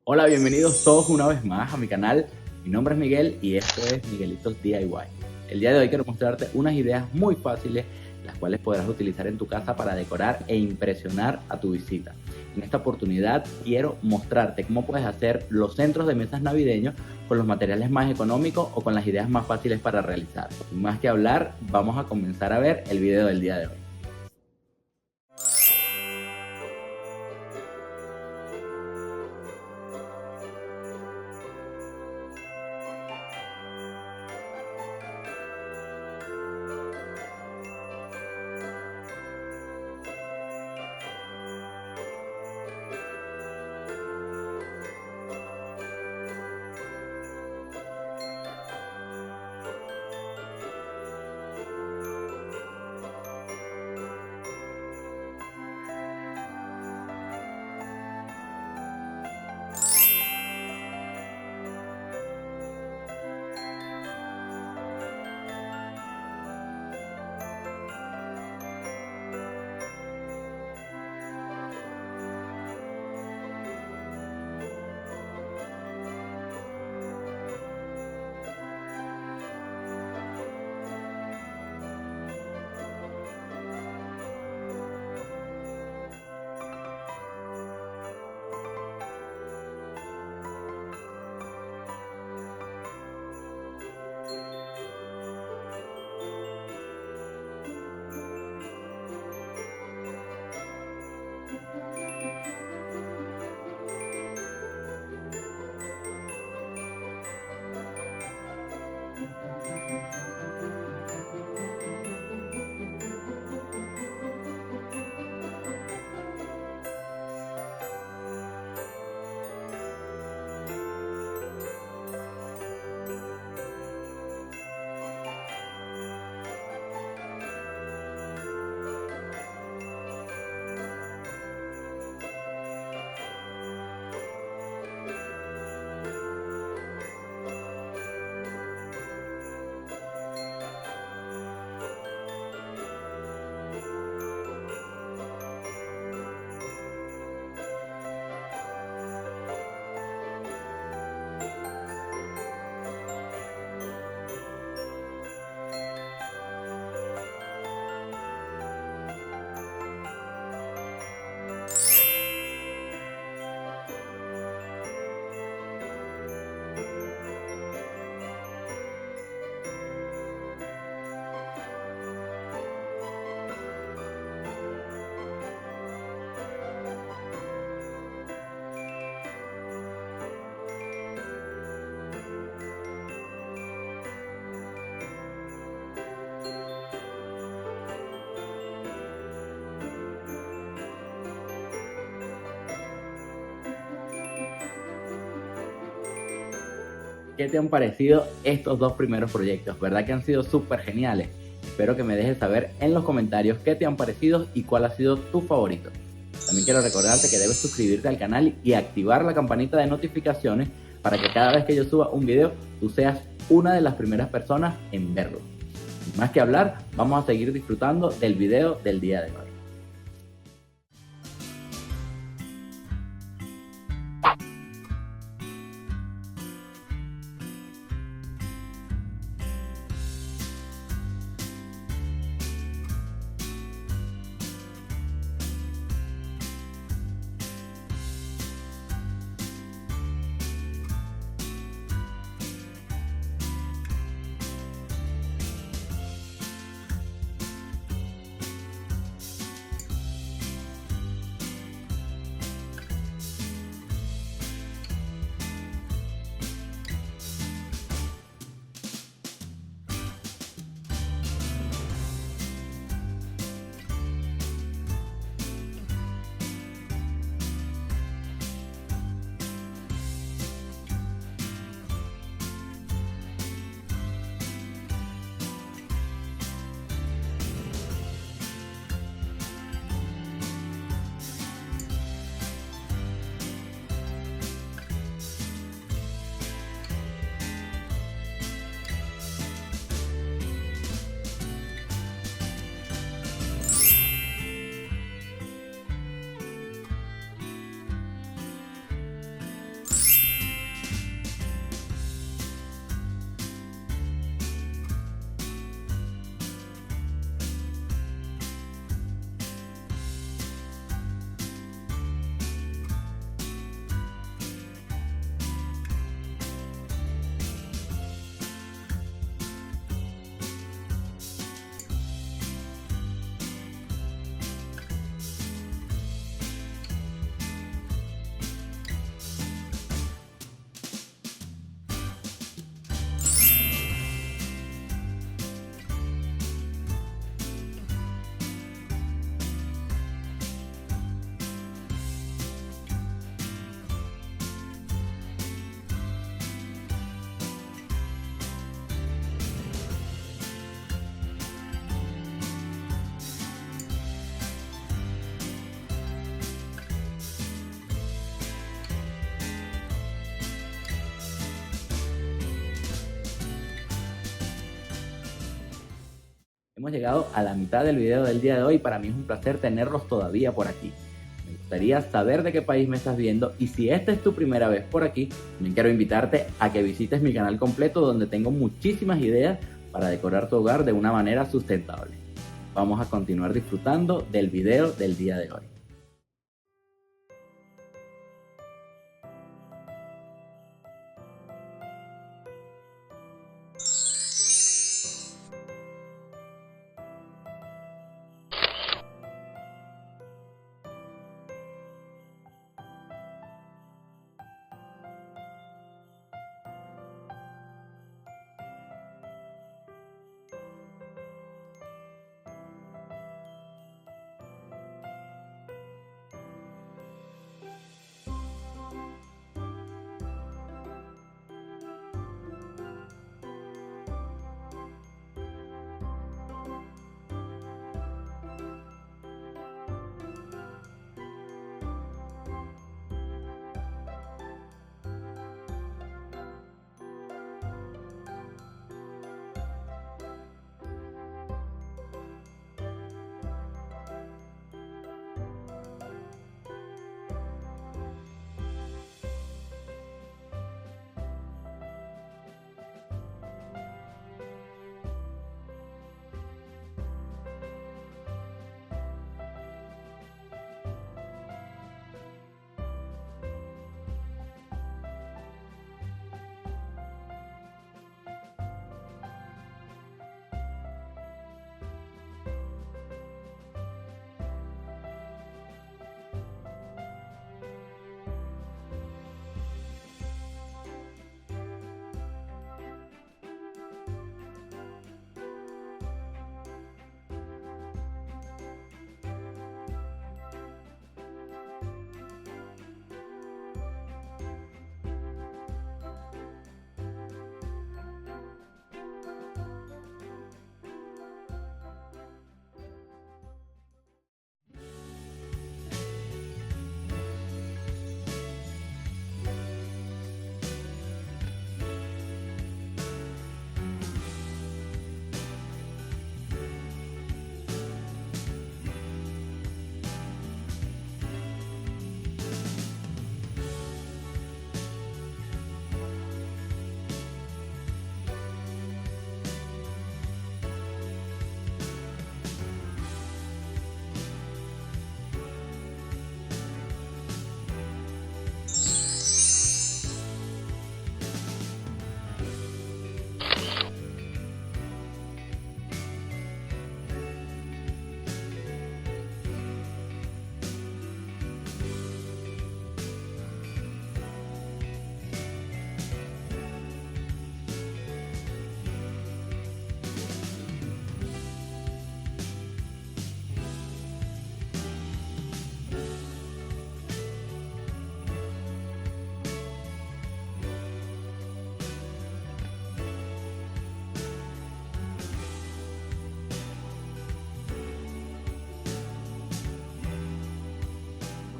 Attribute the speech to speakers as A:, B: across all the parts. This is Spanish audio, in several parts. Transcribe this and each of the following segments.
A: Hola, bienvenidos todos una vez más a mi canal. Mi nombre es Miguel y esto es Miguelitos DIY. El día de hoy quiero mostrarte unas ideas muy fáciles, las cuales podrás utilizar en tu casa para decorar e impresionar a tu visita. En esta oportunidad quiero mostrarte cómo puedes hacer los centros de mesas navideños con los materiales más económicos o con las ideas más fáciles para realizar. Sin más que hablar, vamos a comenzar a ver el video del día de hoy. ¿Qué te han parecido estos dos primeros proyectos? ¿Verdad que han sido súper geniales? Espero que me dejes saber en los comentarios qué te han parecido y cuál ha sido tu favorito. También quiero recordarte que debes suscribirte al canal y activar la campanita de notificaciones para que cada vez que yo suba un video, tú seas una de las primeras personas en verlo. Sin más que hablar, vamos a seguir disfrutando del video del día de hoy. Hemos llegado a la mitad del video del día de hoy y para mí es un placer tenerlos todavía por aquí. Me gustaría saber de qué país me estás viendo y si esta es tu primera vez por aquí, también quiero invitarte a que visites mi canal completo donde tengo muchísimas ideas para decorar tu hogar de una manera sustentable. Vamos a continuar disfrutando del video del día de hoy.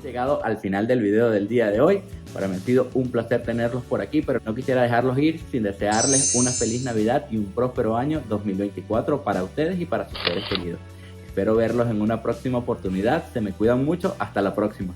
A: Llegado al final del video del día de hoy. Para mí ha sido un placer tenerlos por aquí, pero no quisiera dejarlos ir sin desearles una feliz Navidad y un próspero año 2024 para ustedes y para sus seres queridos. Espero verlos en una próxima oportunidad. Se me cuidan mucho. Hasta la próxima.